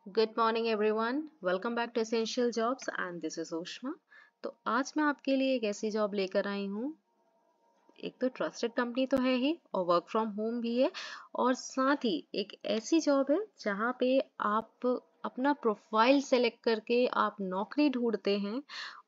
Good morning everyone, welcome back to essential jobs and this is Ushma. तो आज मैं आपके लिए एक ऐसी जॉब लेकर आई हूँ। एक तो ट्रस्टेड कंपनी तो है ही और वर्क फ्रॉम होम भी है, और साथ ही एक ऐसी जॉब है जहाँ पे आप अपना प्रोफाइल सेलेक्ट करके आप नौकरी ढूंढते हैं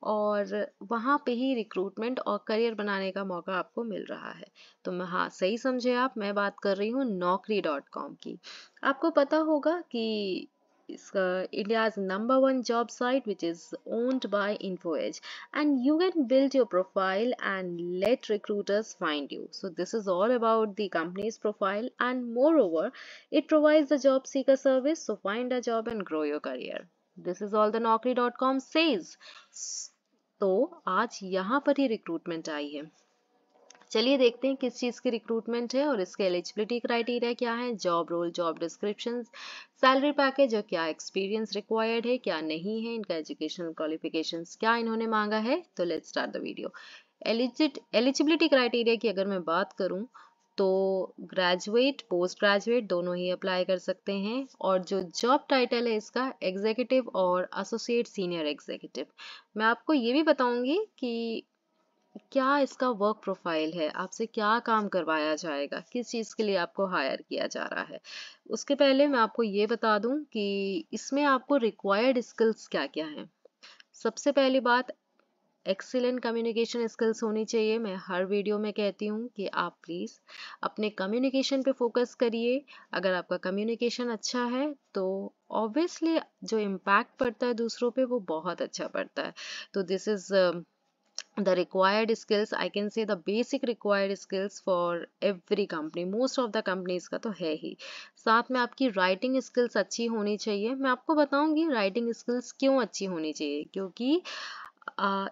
और वहाँ पे ही रिक्रूटमेंट और करियर बनाने का मौका आपको मिल रहा है। तो मैं, हाँ सही समझे आप, मैं बात कर रही हूँ naukri.com की। आपको पता होगा कि इसका India's #1 job site which is owned by Info Edge, and you can build your profile and let recruiters find you. So this is all about the company's profile, and moreover it provides the job seeker service, so find a job and grow your career. This is all the naukri.com says. तो आज यहाँ पर ही recruitment आई है। चलिए देखते हैं किस चीज़ की रिक्रूटमेंट है और इसके एलिजिबिलिटी क्राइटेरिया क्या है, job role, job description, salary package और क्या एक्सपीरियंस रिक्वायर्ड है, क्या नहीं है, इनका एजुकेशनल क्वालिफिकेशंस क्या इन्होंने मांगा है। तो let's start the video. Eligibility criteria की अगर मैं बात करूं तो ग्रेजुएट, पोस्ट ग्रेजुएट दोनों ही अप्लाई कर सकते हैं, और जो जॉब टाइटल है इसका एग्जीक्यूटिव और एसोसिएट सीनियर एग्जीक्यूटिव। मैं आपको ये भी बताऊंगी कि क्या इसका वर्क प्रोफाइल है, आपसे क्या काम करवाया जाएगा, किस चीज़ के लिए आपको हायर किया जा रहा है। उसके पहले मैं आपको ये बता दूं कि इसमें आपको रिक्वायर्ड स्किल्स क्या क्या हैं। सबसे पहली बात, एक्सीलेंट कम्युनिकेशन स्किल्स होनी चाहिए। मैं हर वीडियो में कहती हूँ कि आप प्लीज़ अपने कम्युनिकेशन पे फोकस करिए। अगर आपका कम्युनिकेशन अच्छा है तो ऑब्वियसली जो इम्पैक्ट पड़ता है दूसरों पे वो बहुत अच्छा पड़ता है। तो this is the required skills, I can say the basic required skills for every company, most of the companies का तो है ही। साथ में आपकी राइटिंग स्किल्स अच्छी होनी चाहिए। मैं आपको बताऊंगी राइटिंग स्किल्स क्यों अच्छी होनी चाहिए, क्योंकि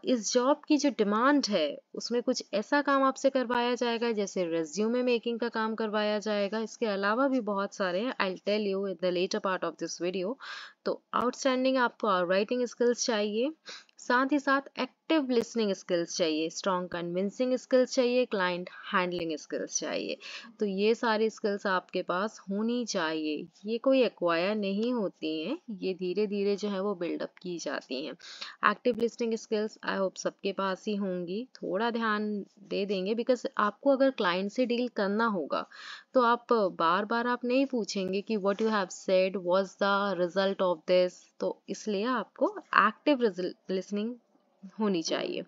इस जॉब की जो डिमांड है उसमें कुछ ऐसा काम आपसे करवाया जाएगा जैसे रेज्यूमे मेकिंग का काम करवाया जाएगा। इसके अलावा भी बहुत सारे हैं, I tell you in the latter part of this video. तो आउटस्टैंडिंग आपको राइटिंग स्किल्स चाहिए, साथ ही साथ एक्टिव लिसनिंग स्किल्स चाहिए, स्ट्रॉन्ग कन्विंसिंग स्किल्स चाहिए, क्लाइंट हैंडलिंग स्किल्स चाहिए। तो ये सारी स्किल्स आपके पास होनी चाहिए। ये कोई एक्वायर नहीं होती हैं, ये धीरे धीरे जो है वो बिल्डअप की जाती हैं। Active listening skills I hope सबके पास ही होंगी। थोड़ा ध्यान दे देंगे बिकॉज आपको अगर क्लाइंट से डील करना होगा तो आप बार बार आप नहीं पूछेंगे कि what you have said was the result of this, तो इसलिए आपको एक्टिव लिसनिंग होनी चाहिए।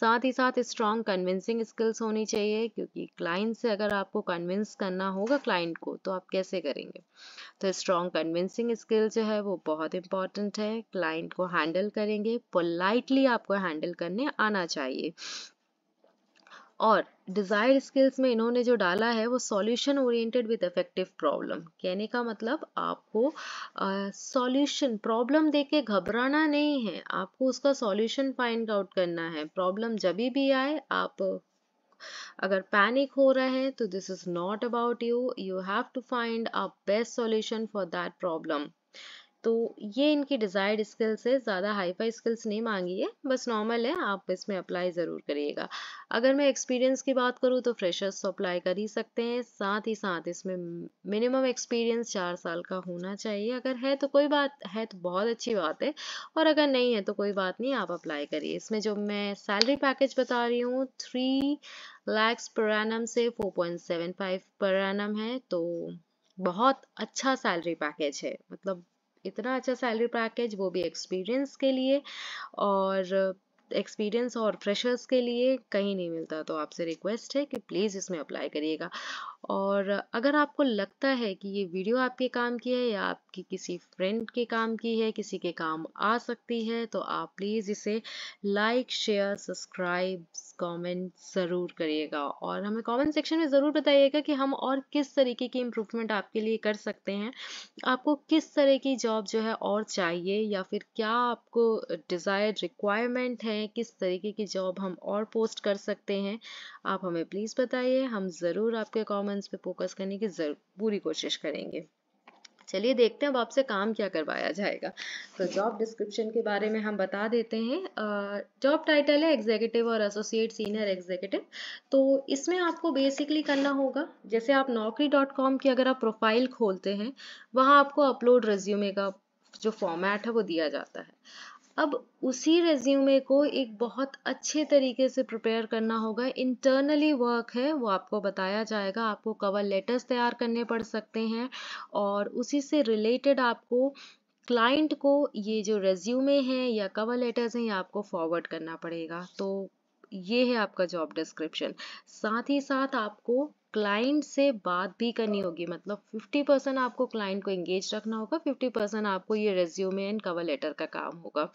साथ ही साथ स्ट्रॉन्ग कन्विंसिंग स्किल्स होनी चाहिए, क्योंकि क्लाइंट से अगर आपको कन्विंस करना होगा क्लाइंट को तो आप कैसे करेंगे। तो स्ट्रॉन्ग कन्विंसिंग स्किल जो है वो बहुत इंपॉर्टेंट है। क्लाइंट को हैंडल करेंगे, पोलाइटली आपको हैंडल करने आना चाहिए। और डिजायर्ड स्किल्स में इन्होंने जो डाला है वो solution oriented with effective problem. कहने का मतलब आपको सॉल्यूशन, प्रॉब्लम देख के घबराना नहीं है, आपको उसका सॉल्यूशन फाइंड आउट करना है। प्रॉब्लम जब भी आए, आप अगर पैनिक हो रहे हैं तो this is not about you, you have to find a best solution for that problem. तो ये इनकी डिजायर्ड स्किल्स है, ज़्यादा हाई फाई स्किल्स नहीं मांगी है, बस नॉर्मल है, आप इसमें अप्लाई ज़रूर करिएगा। अगर मैं एक्सपीरियंस की बात करूँ तो फ्रेशर्स तो अप्लाई कर ही सकते हैं। साथ ही साथ इसमें मिनिमम एक्सपीरियंस 4 साल का होना चाहिए। अगर है तो कोई बात है, तो बहुत अच्छी बात है, और अगर नहीं है तो कोई बात नहीं, आप अप्लाई करिए। इसमें जो मैं सैलरी पैकेज बता रही हूँ 3 lakhs पर एनम से 4.75 पर एनम है, तो बहुत अच्छा सैलरी पैकेज है। मतलब इतना अच्छा सैलरी पैकेज, वो भी एक्सपीरियंस के लिए, और एक्सपीरियंस और फ्रेशर्स के लिए कहीं नहीं मिलता। तो आपसे रिक्वेस्ट है कि प्लीज़ इसमें अप्लाई करिएगा। और अगर आपको लगता है कि ये वीडियो आपके काम की है या आपकी किसी फ्रेंड के काम की है, किसी के काम आ सकती है, तो आप प्लीज़ इसे लाइक, शेयर, सब्सक्राइब, कमेंट ज़रूर करिएगा, और हमें कमेंट सेक्शन में ज़रूर बताइएगा कि हम और किस तरीके की इम्प्रूवमेंट आपके लिए कर सकते हैं। आपको किस तरह की जॉब जो है और चाहिए, या फिर क्या आपको डिज़ायर्ड रिक्वायरमेंट है, किस तरीके की जॉब हम और पोस्ट कर सकते हैं, आप हमें प्लीज़ बताइए। हम ज़रूर आपके कमेंट्स पे फोकस करने की पूरी कोशिश करेंगे। चलिए देखते हैं अब आपसे काम क्या करवाया जाएगा। तो जॉब डिस्क्रिप्शन के बारे में हम बता देते हैं। जॉब टाइटल है एग्जीक्यूटिव और एसोसिएट सीनियर एग्जीक्यूटिव। तो इसमें आपको बेसिकली करना होगा, जैसे आप naukri.com की अगर आप प्रोफाइल खोलते हैं, वहाँ आपको अपलोड रेज्यूमे का जो फॉर्मेट है वो दिया जाता है। अब उसी रेज्यूमे को एक बहुत अच्छे तरीके से प्रिपेयर करना होगा। इंटरनली वर्क है वो आपको बताया जाएगा, आपको कवर लेटर्स तैयार करने पड़ सकते हैं और उसी से रिलेटेड आपको क्लाइंट को ये जो रेज्यूमे है या कवर लेटर्स हैं ये आपको फॉरवर्ड करना पड़ेगा। तो ये है आपका जॉब डिस्क्रिप्शन। साथ ही साथ आपको क्लाइंट से बात भी करनी होगी, मतलब 50% आपको क्लाइंट को एंगेज रखना होगा, 50% आपको ये रेज्यूमे एंड कवर लेटर का काम होगा।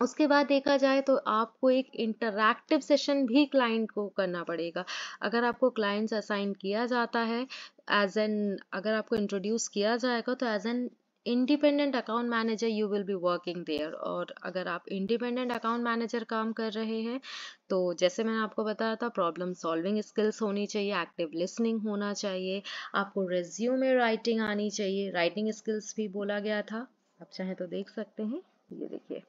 उसके बाद देखा जाए तो आपको एक इंटरैक्टिव सेशन भी क्लाइंट को करना पड़ेगा। अगर आपको क्लाइंट्स असाइन किया जाता है अगर आपको इंट्रोड्यूस किया जाएगा तो as an independent account manager you will be working there. और अगर आप इंडिपेंडेंट अकाउंट मैनेजर काम कर रहे हैं तो जैसे मैंने आपको बताया था, प्रॉब्लम सॉल्विंग स्किल्स होनी चाहिए, एक्टिव लिसनिंग होना चाहिए, आपको रिज्यूमे राइटिंग आनी चाहिए, राइटिंग स्किल्स भी बोला गया था, आप चाहें तो देख सकते हैं, ये देखिए।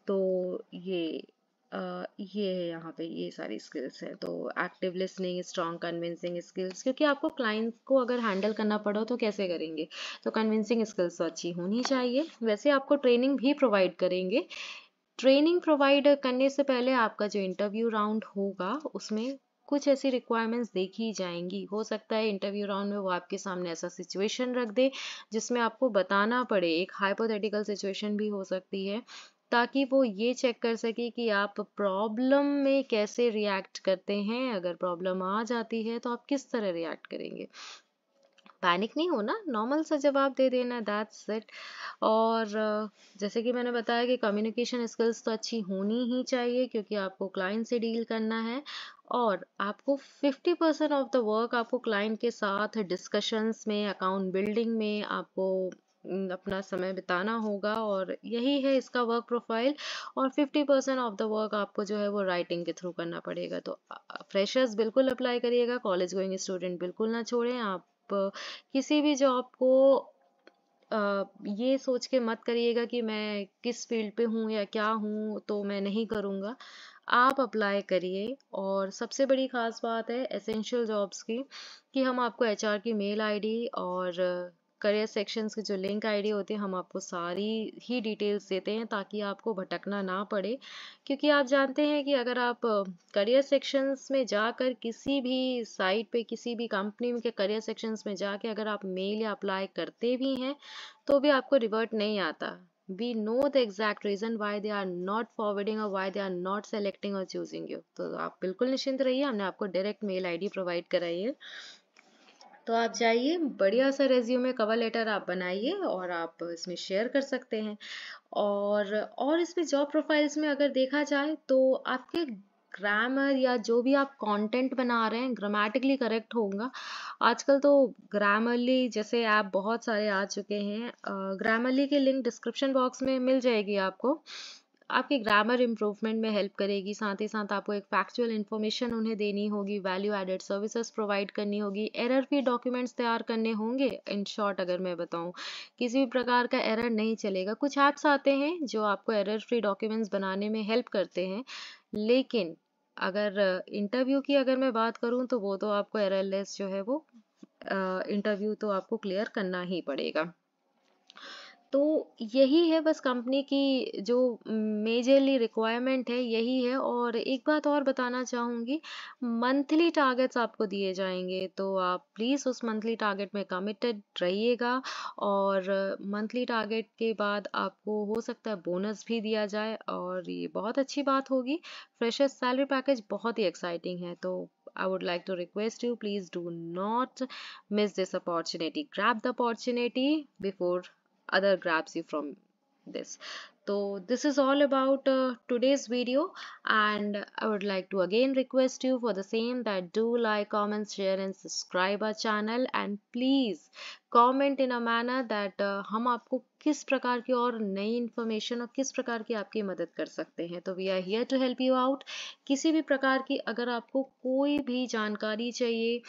तो ये है यहाँ पे, ये सारी स्किल्स हैं। तो active listening, strong convincing skills, क्योंकि आपको क्लाइंट को अगर हैंडल करना पड़ो तो कैसे करेंगे, तो कन्विंसिंग स्किल्स तो अच्छी होनी चाहिए। वैसे आपको ट्रेनिंग भी प्रोवाइड करेंगे। ट्रेनिंग प्रोवाइड करने से पहले आपका जो इंटरव्यू राउंड होगा उसमें कुछ ऐसी रिक्वायरमेंट्स देखी जाएंगी। हो सकता है इंटरव्यू राउंड में वो आपके सामने ऐसा सिचुएशन रख दे जिसमें आपको बताना पड़े, एक हाइपोथेटिकल सिचुएशन भी हो सकती है, ताकि वो ये चेक कर सके कि आप प्रॉब्लम में कैसे रिएक्ट करते हैं। अगर प्रॉब्लम आ जाती है तो आप किस तरह रिएक्ट करेंगे। पैनिक नहीं होना, नॉर्मल सा जवाब दे देना, दैट्स इट। और जैसे कि मैंने बताया कि कम्युनिकेशन स्किल्स तो अच्छी होनी ही चाहिए क्योंकि आपको क्लाइंट से डील करना है और आपको 50% ऑफ द वर्क आपको क्लाइंट के साथ डिस्कशंस में, अकाउंट बिल्डिंग में आपको अपना समय बिताना होगा और यही है इसका वर्क प्रोफाइल। और 50% ऑफ द वर्क आपको जो है वो राइटिंग के थ्रू करना पड़ेगा। तो फ्रेशर्स बिल्कुल अप्लाई करिएगा, कॉलेज गोइंग स्टूडेंट बिल्कुल ना छोड़ें। आप किसी भी जॉब को ये सोच के मत करिएगा कि मैं किस फील्ड पे हूँ या क्या हूँ तो मैं नहीं करूँगा। आप अप्लाई करिए। और सबसे बड़ी खास बात है एसेंशियल जॉब्स की कि हम आपको एचआर की मेल आईडी और करियर सेक्शंस की जो लिंक आईडी होती है हम आपको सारी ही डिटेल्स देते हैं ताकि आपको भटकना ना पड़े। क्योंकि आप जानते हैं कि अगर आप करियर सेक्शंस में जाकर किसी भी साइट पे, किसी भी कंपनी के करियर सेक्शंस में जाके अगर आप मेल या अप्लाई करते भी हैं तो भी आपको रिवर्ट नहीं आता। We know the exact reason why they are not forwarding or why they are not selecting or choosing you। तो आप बिल्कुल निश्चिंत रहिए, हमने आपको डायरेक्ट मेल आईडी प्रोवाइड कराई है। तो आप जाइए, बढ़िया सा रेज्यूमे कवर लेटर आप बनाइए और आप इसमें शेयर कर सकते हैं। और इसमें जॉब प्रोफाइल्स में अगर देखा जाए तो आपके ग्रामर या जो भी आप कंटेंट बना रहे हैं ग्रामेटिकली करेक्ट होगा। आजकल तो ग्रामरली जैसे ऐप बहुत सारे आ चुके हैं, ग्रामरली की लिंक डिस्क्रिप्शन बॉक्स में मिल जाएगी आपको। आपकी ग्रामर इम्प्रूवमेंट में हेल्प करेगी। साथ ही साथ आपको एक फैक्चुअल इन्फॉर्मेशन उन्हें देनी होगी, वैल्यू एडेड सर्विसेज प्रोवाइड करनी होगी, एरर फ्री डॉक्यूमेंट्स तैयार करने होंगे। इन शॉर्ट अगर मैं बताऊं, किसी भी प्रकार का एरर नहीं चलेगा। कुछ ऐप्स आते हैं जो आपको एरर फ्री डॉक्यूमेंट्स बनाने में हेल्प करते हैं, लेकिन अगर इंटरव्यू की अगर मैं बात करूं तो वो तो आपको एररलेस जो है वो इंटरव्यू तो आपको क्लियर करना ही पड़ेगा। तो यही है बस कंपनी की जो मेजरली रिक्वायरमेंट है यही है। और एक बात और बताना चाहूँगी, मंथली टारगेट्स आपको दिए जाएंगे तो आप प्लीज़ उस मंथली टारगेट में कमिटेड रहिएगा। और मंथली टारगेट के बाद आपको हो सकता है बोनस भी दिया जाए और ये बहुत अच्छी बात होगी। फ्रेशर्स सैलरी पैकेज बहुत ही एक्साइटिंग है। तो I would like to request you, please do not miss this opportunity. Grab the opportunity before other grabs you from this. So this is all about today's video, and I would like to again request you for the same that do like, comment, share and subscribe our channel, and please comment in a manner that हम आपको किस प्रकार की और नई information और किस प्रकार की आपकी मदद कर सकते हैं। तो we are here to help you out. किसी भी प्रकार की अगर आपको कोई भी जानकारी चाहिए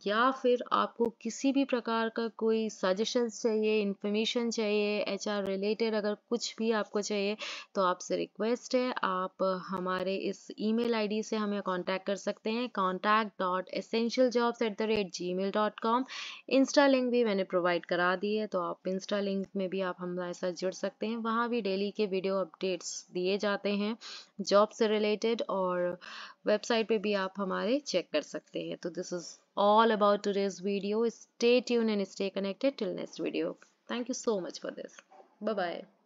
या फिर आपको किसी भी प्रकार का कोई सजेशंस चाहिए, इंफॉर्मेशन चाहिए, एचआर रिलेटेड अगर कुछ भी आपको चाहिए, तो आपसे रिक्वेस्ट है आप हमारे इस ईमेल आईडी से हमें कांटेक्ट कर सकते हैं, contact.essentialjobs@gmail.com। इंस्टा लिंक भी मैंने प्रोवाइड करा दी है, तो आप इंस्टा लिंक में भी आप हमारे साथ जुड़ सकते हैं। वहाँ भी डेली के वीडियो अपडेट्स दिए जाते हैं जॉब से रिलेटेड, और वेबसाइट पे भी आप हमारे चेक कर सकते हैं। तो this is all about today's video. Stay tuned and stay connected till next video. Thank you so much for this. Bye bye.